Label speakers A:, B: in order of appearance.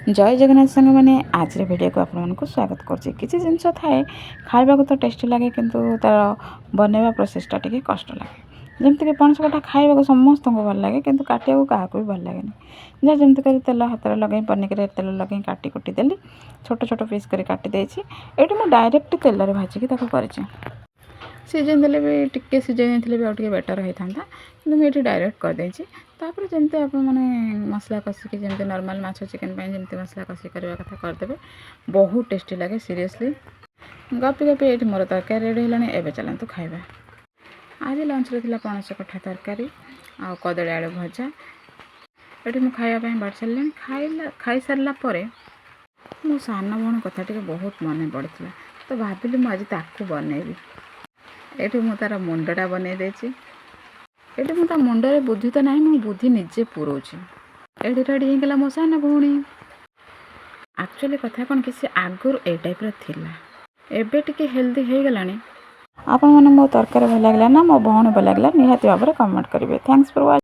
A: जय जगन्नाथ सांग मैंने आज वीडियो को आपको स्वागत करछि। किसी जिनस थाए खाइबा तो टेस्टी लगे किंतु तार बनैबा प्रोसेसटा टिके कष्ट लगे। जमती कि पणस कटा खाइबा समस्त को भल लगे किंतु काटिया क्या भी भल लगे जहाँ जमती कर तेल हाथ लगे पनिक तेल लगे काटी कुटी देली छोट छोट पीस कर काटी देछि। एटी मु डायरेक्ट तेल रे भाजिकी ताको करछि। सीजन देले भी टिके सीजन देले भी आउ टिके बेटर होई थांता किंतु मैं एटी डायरेक्ट कर देछि। तापर जमते आप माने मसला कसिकी जमते नॉर्मल माछ चिकन पे जमते मसला कसी करबा कथा कर देबे बहुत टेस्टी लगे। सीरियसली गपी गपी एटी मोर तरकारी रेडी हेलानी। एबे चलंतु खाइबा। आज लंच रे थिला पणस कठा तरकारी आ कदली आलू भजा। एटी मु खाइबा पई बाड़ चललेन। खाई सारला परे मो सान भण कथा टिके बहुत मन पड़थिला तो भाबिली मु आज ताकू बनेबी। एटी मु तार मुंडटा बनै देछि। एटी मु ता मुंडरे बुद्धि तो नाही मु बुद्धि निजे पुरोछि। एटी रेडी हे गेला मो सान भौणी। एक्चुअली कथा कोन कि से आगुर ए टाइप रो थिला एबे टिके हेल्दी हे गेलानी। आपन मन मो तरकारी भल लागला ना मो भौणी भल लागला निहाती भाबरे कमेंट करिवे। Thanks for watching.